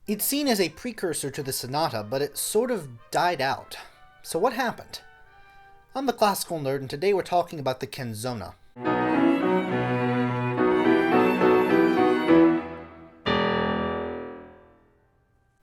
It's seen as a precursor to the sonata, but it sort of died out. So what happened? I'm the classical nerd, and today we're talking about the canzona.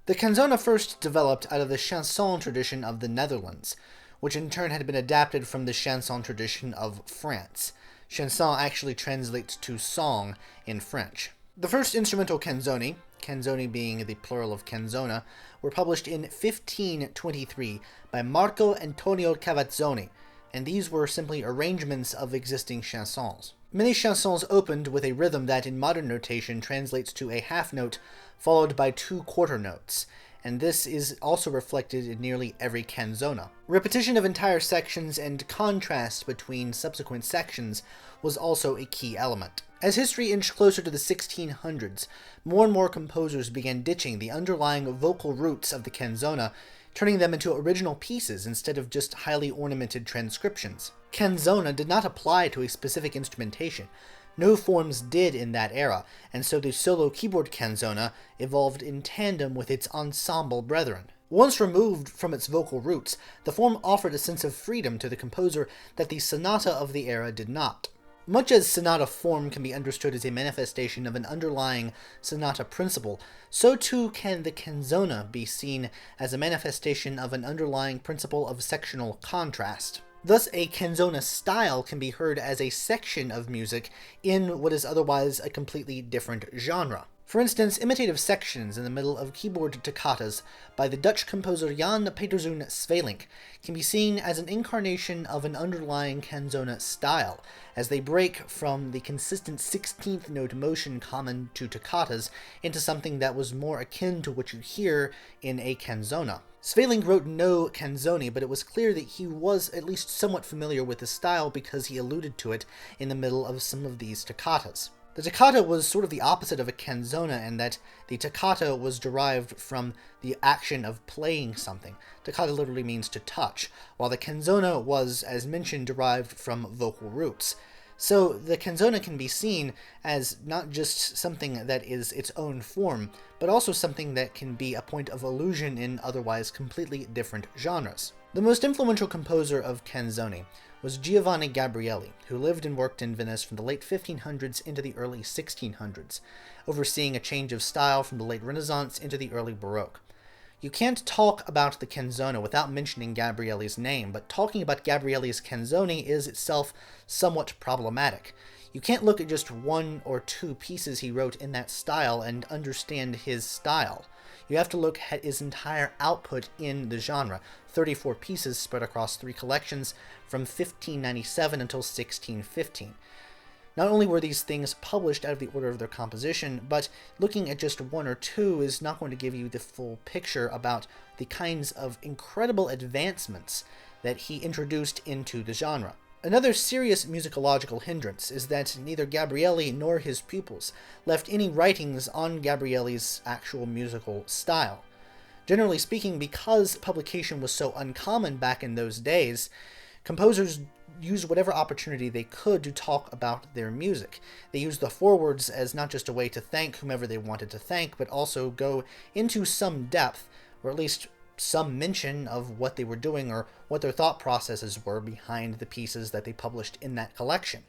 The canzona first developed out of the chanson tradition of the Netherlands, which in turn had been adapted from the chanson tradition of France. Chanson actually translates to song in French. The first instrumental canzoni, canzoni being the plural of canzona, were published in 1523 by Marco Antonio Cavazzoni, and these were simply arrangements of existing chansons. Many chansons opened with a rhythm that in modern notation translates to a half note followed by two quarter notes, and this is also reflected in nearly every canzona. Repetition of entire sections and contrast between subsequent sections was also a key element. As history inched closer to the 1600s, more and more composers began ditching the underlying vocal roots of the canzona, turning them into original pieces instead of just highly ornamented transcriptions. Canzona did not apply to a specific instrumentation. No forms did in that era, and so the solo keyboard canzona evolved in tandem with its ensemble brethren. Once removed from its vocal roots, the form offered a sense of freedom to the composer that the sonata of the era did not. Much as sonata form can be understood as a manifestation of an underlying sonata principle, so too can the canzona be seen as a manifestation of an underlying principle of sectional contrast. Thus, a canzona style can be heard as a section of music in what is otherwise a completely different genre. For instance, imitative sections in the middle of keyboard toccatas by the Dutch composer Jan Pieterszoon Sweelinck can be seen as an incarnation of an underlying canzona style, as they break from the consistent 16th note motion common to toccatas into something that was more akin to what you hear in a canzona. Sweelinck wrote no canzoni, but it was clear that he was at least somewhat familiar with the style because he alluded to it in the middle of some of these toccatas. The toccata was sort of the opposite of a canzona in that the toccata was derived from the action of playing something. Toccata literally means to touch, while the canzona was, as mentioned, derived from vocal roots. So the canzona can be seen as not just something that is its own form, but also something that can be a point of allusion in otherwise completely different genres. The most influential composer of canzoni was Giovanni Gabrieli, who lived and worked in Venice from the late 1500s into the early 1600s, overseeing a change of style from the late Renaissance into the early Baroque. You can't talk about the canzona without mentioning Gabrieli's name, but talking about Gabrieli's canzoni is itself somewhat problematic. You can't look at just one or two pieces he wrote in that style and understand his style. You have to look at his entire output in the genre, 34 pieces spread across 3 collections from 1597 until 1615. Not only were these things published out of the order of their composition, but looking at just one or two is not going to give you the full picture about the kinds of incredible advancements that he introduced into the genre. Another serious musicological hindrance is that neither Gabrieli nor his pupils left any writings on Gabrieli's actual musical style. Generally speaking, because publication was so uncommon back in those days, composers used whatever opportunity they could to talk about their music. They used the forewords as not just a way to thank whomever they wanted to thank, but also go into some depth, or at least some mention of what they were doing or what their thought processes were behind the pieces that they published in that collection.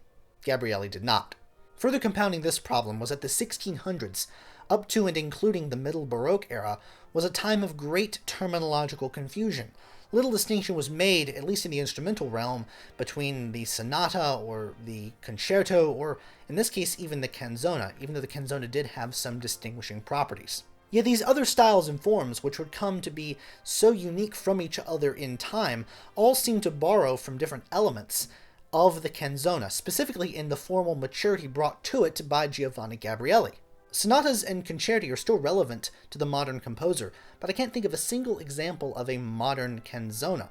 Gabrieli did not. Further compounding this problem was that the 1600s, up to and including the Middle Baroque era, was a time of great terminological confusion. Little distinction was made, at least in the instrumental realm, between the sonata or the concerto, or in this case even the canzona, even though the canzona did have some distinguishing properties. Yet these other styles and forms, which would come to be so unique from each other in time, all seem to borrow from different elements of the canzona, specifically in the formal maturity brought to it by Giovanni Gabrieli. Sonatas and concerti are still relevant to the modern composer, but I can't think of a single example of a modern canzona.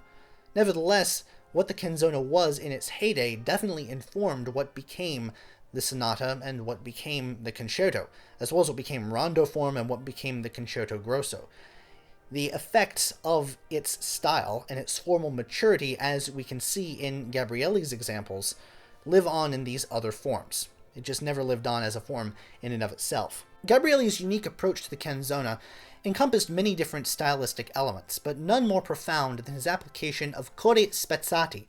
Nevertheless, what the canzona was in its heyday definitely informed what became the sonata and what became the concerto, as well as what became rondo form and what became the concerto grosso. The effects of its style and its formal maturity, as we can see in Gabrieli's examples, live on in these other forms. It just never lived on as a form in and of itself. Gabrieli's unique approach to the canzona encompassed many different stylistic elements, but none more profound than his application of cori spezzati,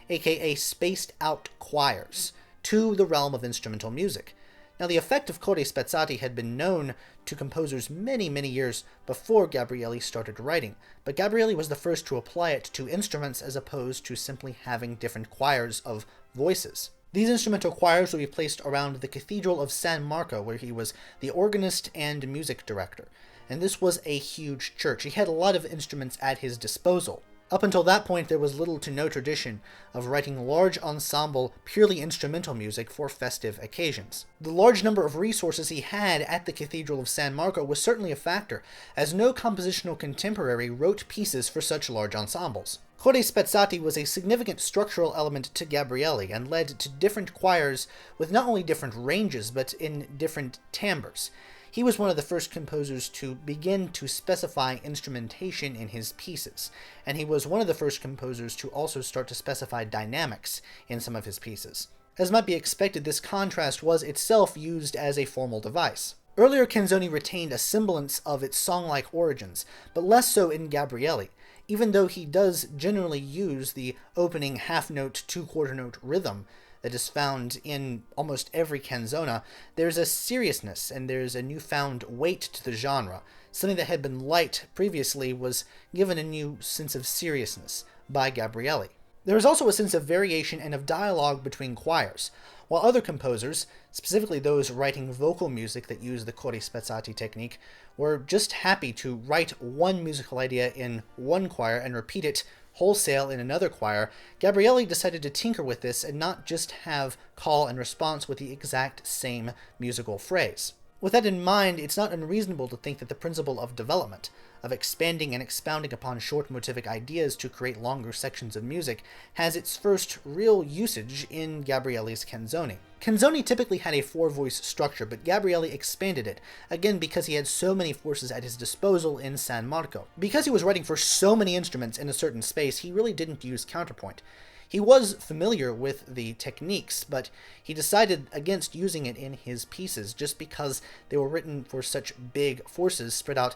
aka spaced-out choirs, to the realm of instrumental music. Now, the effect of cori spezzati had been known to composers many, many years before Gabrieli started writing, but Gabrieli was the first to apply it to instruments as opposed to simply having different choirs of voices. These instrumental choirs would be placed around the Cathedral of San Marco, where he was the organist and music director, and this was a huge church. He had a lot of instruments at his disposal. Up until that point, there was little to no tradition of writing large ensemble, purely instrumental music for festive occasions. The large number of resources he had at the Cathedral of San Marco was certainly a factor, as no compositional contemporary wrote pieces for such large ensembles. Cori spezzati was a significant structural element to Gabrieli and led to different choirs with not only different ranges, but in different timbres. He was one of the first composers to begin to specify instrumentation in his pieces, and he was one of the first composers to also start to specify dynamics in some of his pieces. As might be expected, this contrast was itself used as a formal device. Earlier canzoni retained a semblance of its song-like origins, but less so in Gabrieli. Even though he does generally use the opening half-note, two-quarter note rhythm that is found in almost every canzona, there's a seriousness and there's a newfound weight to the genre. Something that had been light previously was given a new sense of seriousness by Gabrieli. There is also a sense of variation and of dialogue between choirs. While other composers, specifically those writing vocal music that use the cori spezzati technique, were just happy to write one musical idea in one choir and repeat it wholesale in another choir, Gabrieli decided to tinker with this and not just have call and response with the exact same musical phrase. With that in mind, it's not unreasonable to think that the principle of development, of expanding and expounding upon short motivic ideas to create longer sections of music, has its first real usage in Gabrieli's canzoni. Canzoni typically had a four-voice structure, but Gabrieli expanded it, again because he had so many forces at his disposal in San Marco. Because he was writing for so many instruments in a certain space, he really didn't use counterpoint. He was familiar with the techniques, but he decided against using it in his pieces just because they were written for such big forces spread out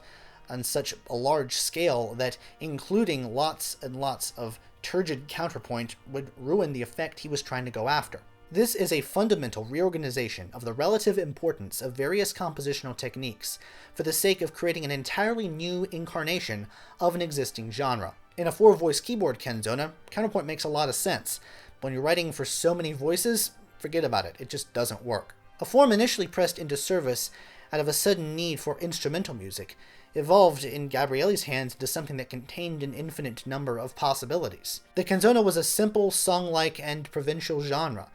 on such a large scale that including lots and lots of turgid counterpoint would ruin the effect he was trying to go after. This is a fundamental reorganization of the relative importance of various compositional techniques for the sake of creating an entirely new incarnation of an existing genre. In a four-voice keyboard canzona, counterpoint makes a lot of sense. When you're writing for so many voices, forget about it. It just doesn't work. A form initially pressed into service out of a sudden need for instrumental music evolved in Gabrieli's hands into something that contained an infinite number of possibilities. The canzona was a simple, song-like, and provincial genre,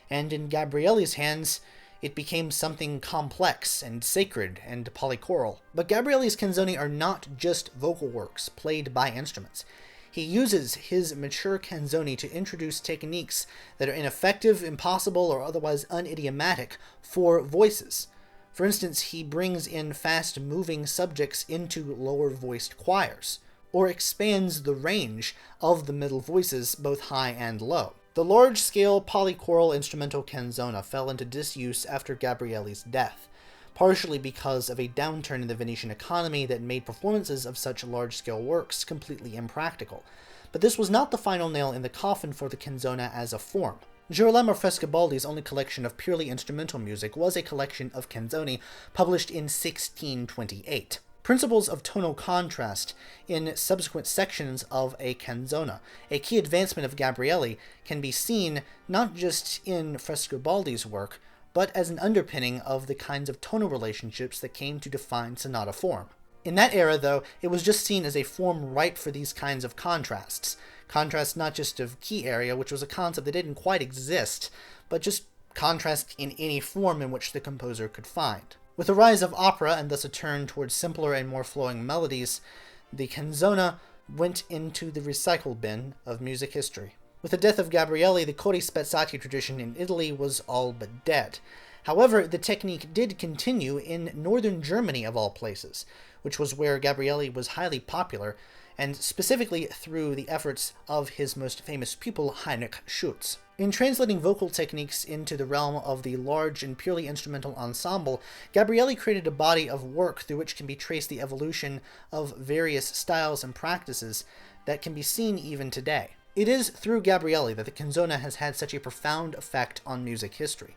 and in Gabrieli's hands, it became something complex and sacred and polychoral. But Gabrieli's canzoni are not just vocal works played by instruments. He uses his mature canzoni to introduce techniques that are ineffective, impossible, or otherwise unidiomatic for voices. For instance, he brings in fast-moving subjects into lower-voiced choirs, or expands the range of the middle voices both high and low. The large-scale polychoral instrumental canzona fell into disuse after Gabrieli's death, partially because of a downturn in the Venetian economy that made performances of such large-scale works completely impractical. But this was not the final nail in the coffin for the canzona as a form. Girolamo Frescobaldi's only collection of purely instrumental music was a collection of canzoni published in 1628. Principles of tonal contrast in subsequent sections of a canzona, a key advancement of Gabrieli, can be seen not just in Frescobaldi's work, but as an underpinning of the kinds of tonal relationships that came to define sonata form. In that era, though, it was just seen as a form ripe for these kinds of contrasts. Contrast not just of key area, which was a concept that didn't quite exist, but just contrast in any form in which the composer could find. With the rise of opera, and thus a turn towards simpler and more flowing melodies, the canzona went into the recycle bin of music history. With the death of Gabrieli, the cori spezzati tradition in Italy was all but dead. However, the technique did continue in northern Germany of all places, which was where Gabrieli was highly popular, and specifically through the efforts of his most famous pupil, Heinrich Schütz. In translating vocal techniques into the realm of the large and purely instrumental ensemble, Gabrieli created a body of work through which can be traced the evolution of various styles and practices that can be seen even today. It is through Gabrieli that the canzona has had such a profound effect on music history.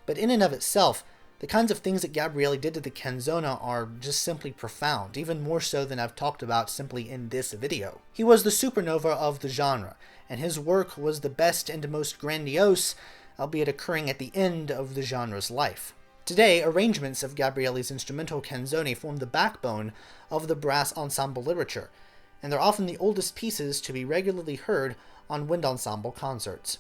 But in and of itself, the kinds of things that Gabrieli did to the canzona are just simply profound, even more so than I've talked about simply in this video. He was the supernova of the genre, and his work was the best and most grandiose, albeit occurring at the end of the genre's life. Today, arrangements of Gabrieli's instrumental canzoni form the backbone of the brass ensemble literature, and they're often the oldest pieces to be regularly heard on wind ensemble concerts.